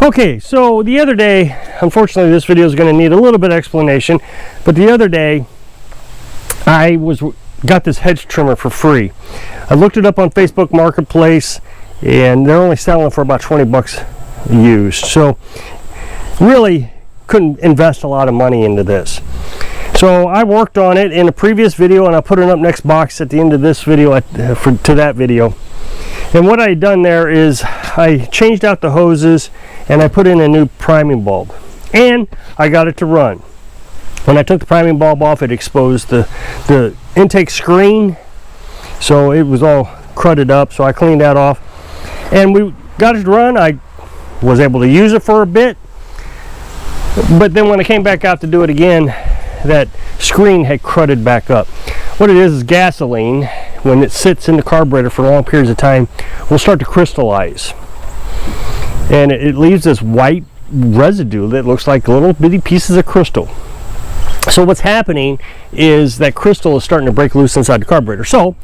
Okay, so the other day, unfortunately this video is going to need a little bit of explanation, but the other day I got this hedge trimmer for free. I looked it up on Facebook Marketplace and they're only selling for about 20 bucks used. So really couldn't invest a lot of money into this. So I worked on it in a previous video and I'll put it up next box at the end of this video to that video. And what I had done there is I changed out the hoses and I put in a new priming bulb and I got it to run. When I took the priming bulb off, it exposed the intake screen, so it was all crudded up, so I cleaned that off and we got it to run. I was able to use it for a bit, but then when I came back out to do it again, that screen had crudded back up. What it is gasoline, when it sits in the carburetor for long periods of time, will start to crystallize. And it leaves this white residue that looks like little bitty pieces of crystal. So what's happening is that crystal is starting to break loose inside the carburetor. So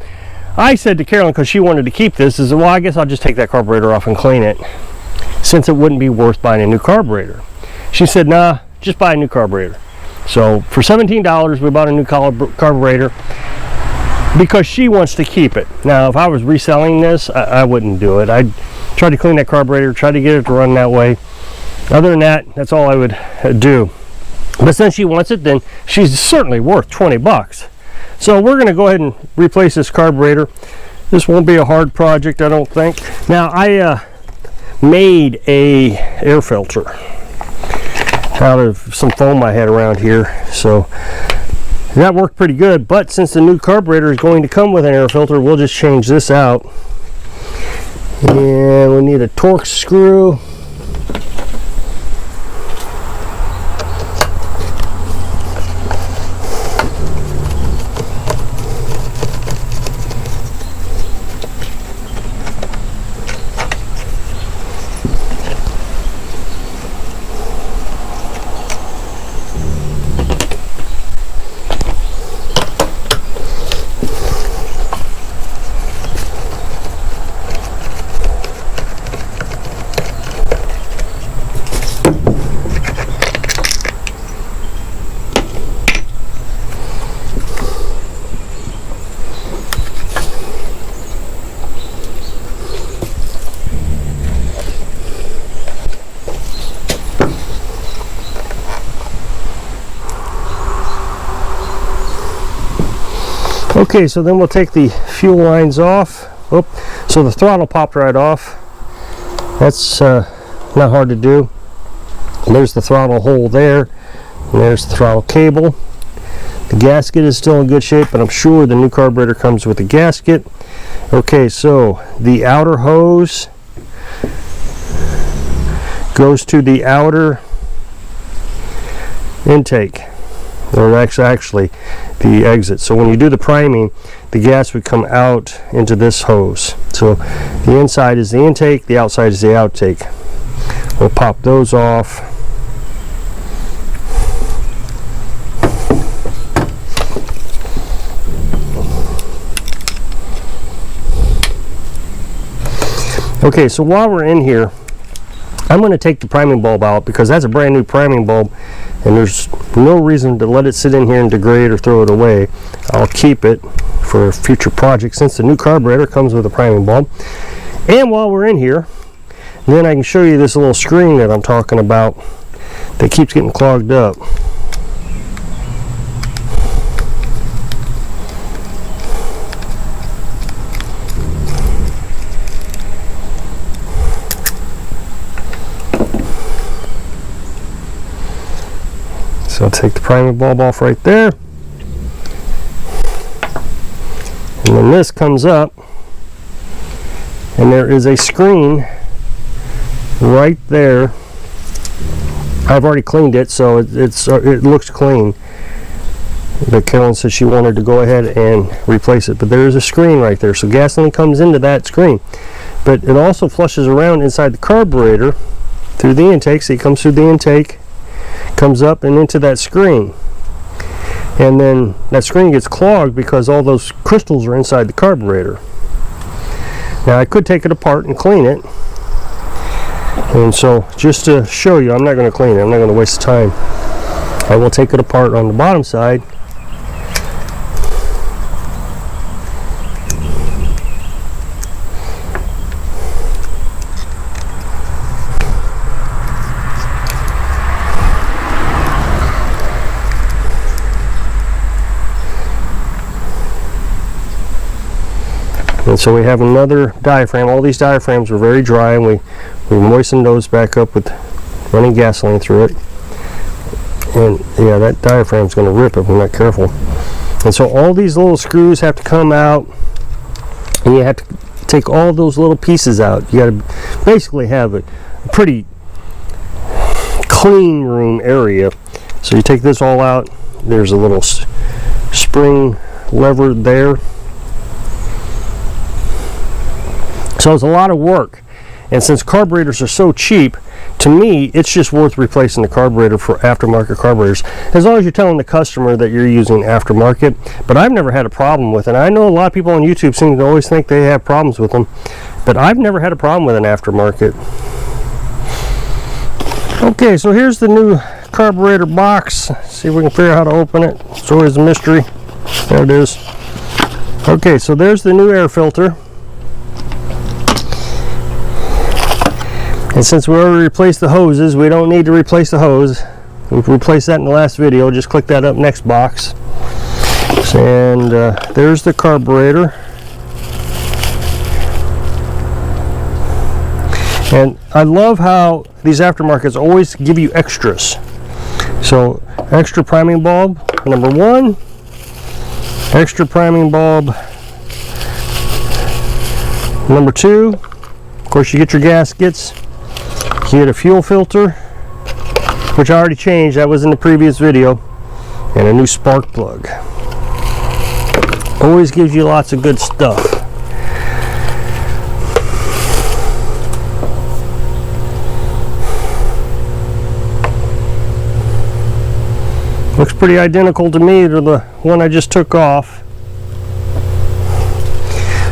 I said to Carolyn, because she wanted to keep this, is, well, I guess I'll just take that carburetor off and clean it, since it wouldn't be worth buying a new carburetor. She said, nah, just buy a new carburetor. So for $17 we bought a new carburetor because she wants to keep it. Now if I was reselling this, I wouldn't do it. I'd try to clean that carburetor, try to get it to run that way. Other than that, that's all I would do. But since she wants it, then she's certainly worth 20 bucks. So we're going to go ahead and replace this carburetor. This won't be a hard project, I don't think. Now I made a air filter out of some foam I had around here, so that worked pretty good. But since the new carburetor is going to come with an air filter, we'll just change this out. And we need a Torx screw. Okay, so then we'll take the fuel lines off. Oh, so the throttle popped right off. That's not hard to do. And there's the throttle hole there. And there's the throttle cable. The gasket is still in good shape, but I'm sure the new carburetor comes with a gasket. Okay, so the outer hose goes to the outer intake. Or actually the exit. So when you do the priming, the gas would come out into this hose. So the inside is the intake, the outside is the outtake. We'll pop those off. Okay, so while we're in here, I'm going to take the priming bulb out because that's a brand new priming bulb and there's no reason to let it sit in here and degrade or throw it away. I'll keep it for future projects since the new carburetor comes with a priming bulb. And while we're in here, then I can show you this little screen that I'm talking about that keeps getting clogged up. So I'll take the priming bulb off right there. And then this comes up and there is a screen right there. I've already cleaned it, so it looks clean. But Carolyn said she wanted to go ahead and replace it. But there is a screen right there, so gasoline comes into that screen. But it also flushes around inside the carburetor through the intake. So it comes through the intake, comes up and into that screen, and then that screen gets clogged because all those crystals are inside the carburetor. Now I could take it apart and clean it, And so just to show you, I'm not going to clean it, I'm not going to waste time. I will take it apart on the bottom side. And so we have another diaphragm. All these diaphragms were very dry, and we moistened those back up with running gasoline through it. And yeah, that diaphragm's going to rip if we're not careful. And so all these little screws have to come out, and you have to take all those little pieces out. You got to basically have a pretty clean room area. So you take this all out. There's a little spring lever there. So it's a lot of work, and since carburetors are so cheap, to me it's just worth replacing the carburetor for aftermarket carburetors, as long as you're telling the customer that you're using aftermarket. But I've never had a problem with it. I know a lot of people on YouTube seem to always think they have problems with them, but I've never had a problem with an aftermarket. Okay, so here's the new carburetor box. See if we can figure out how to open it. It's always a mystery. There it is. Okay, so there's the new air filter. And since we already replaced the hoses, we don't need to replace the hose. We've replaced that in the last video. Just click that up next box. And there's the carburetor. And I love how these aftermarkets always give you extras. So extra priming bulb, number 1. Extra priming bulb, number 2. Of course, you get your gaskets. You get a fuel filter, which I already changed, that was in the previous video, and a new spark plug. Always gives you lots of good stuff. Looks pretty identical to me to the one I just took off.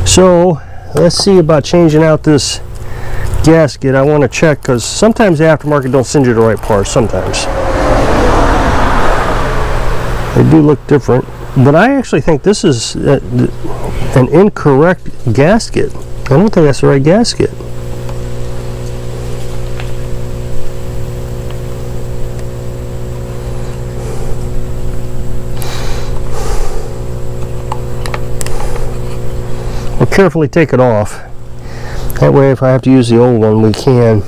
So let's see about changing out this gasket. I want to check, because sometimes the aftermarket don't send you the right parts. Sometimes they do look different, but I actually think this is an incorrect gasket. I don't think that's the right gasket. We'll carefully take it off. That way, if I have to use the old one, we can.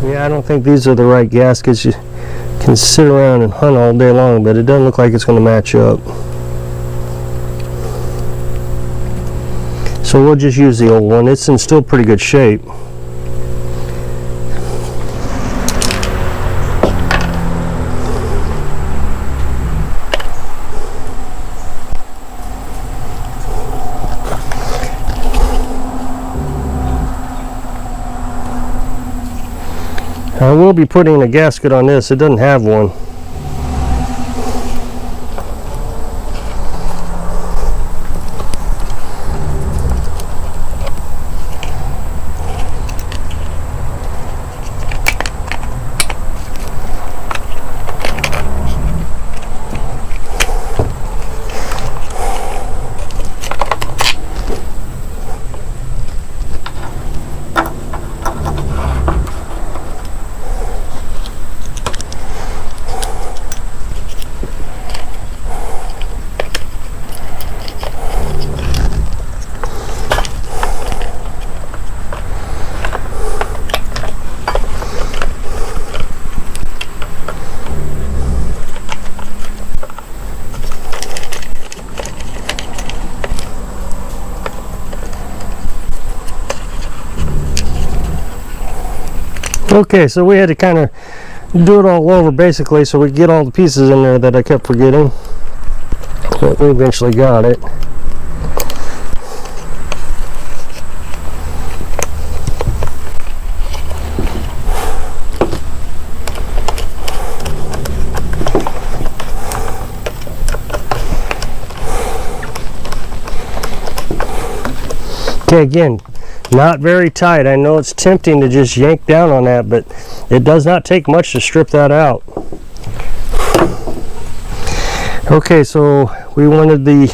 Yeah, I don't think these are the right gaskets. You can sit around and hunt all day long, but it doesn't look like it's going to match up. So we'll just use the old one. It's in still pretty good shape. I will be putting a gasket on this. It doesn't have one. Okay, so we had to kind of do it all over basically, so we get all the pieces in there that I kept forgetting. But we eventually got it. Okay, again, not very tight. I know it's tempting to just yank down on that, but it does not take much to strip that out. Okay, so we wanted the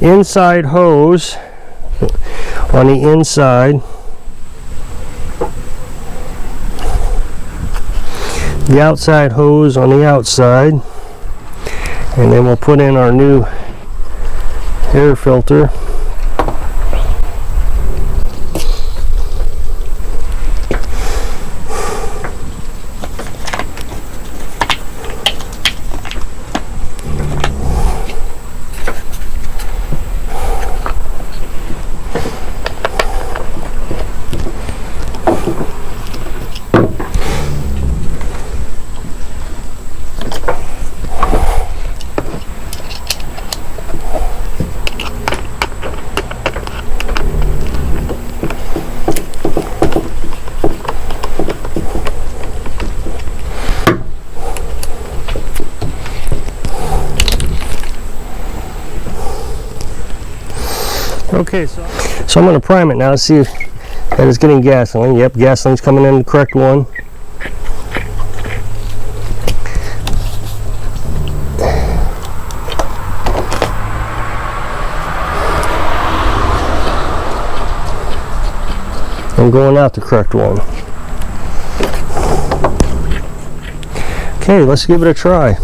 inside hose on the inside, the outside hose on the outside, and then we'll put in our new air filter. Okay, so I'm going to prime it now to see if that is getting gasoline. Yep, gasoline's coming in the correct one. And going out the correct one. Okay, let's give it a try.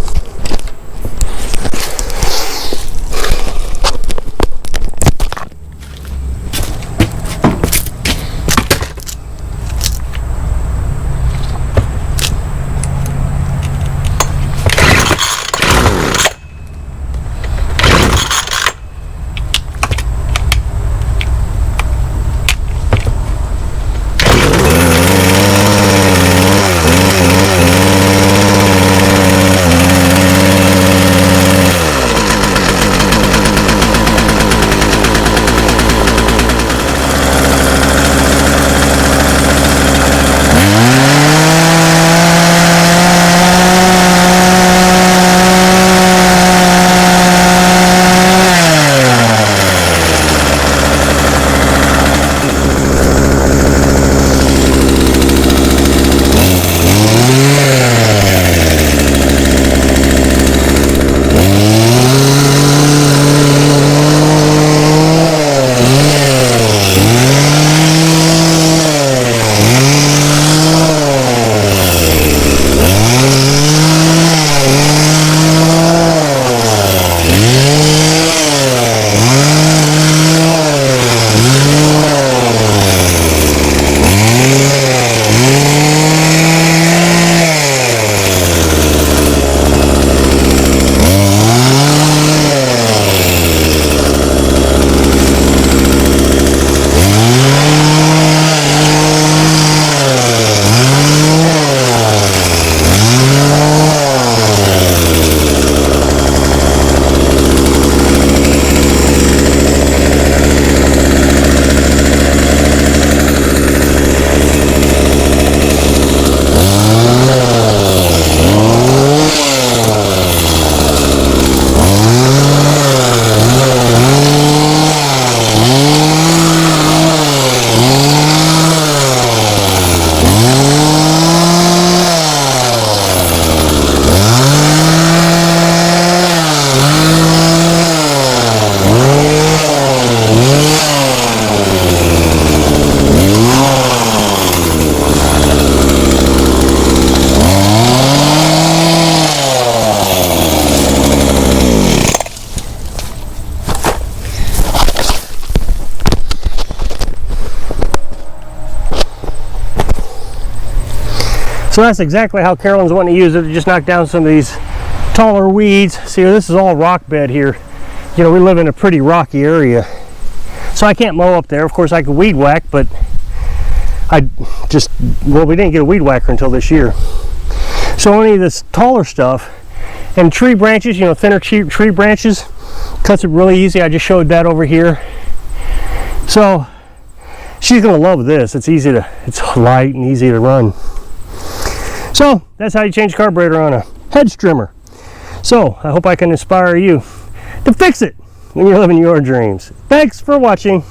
So that's exactly how Carolyn's wanting to use it, to just knock down some of these taller weeds. See, this is all rock bed here. You know, we live in a pretty rocky area, so I can't mow up there. Of course I could weed whack, but well, we didn't get a weed whacker until this year. So any of this taller stuff and tree branches, you know, thinner tree branches, cuts it really easy. I just showed that over here. So she's gonna love this. It's light and easy to run. So that's how you change carburetor on a hedge trimmer. So I hope I can inspire you to fix it when you're living your dreams. Thanks for watching.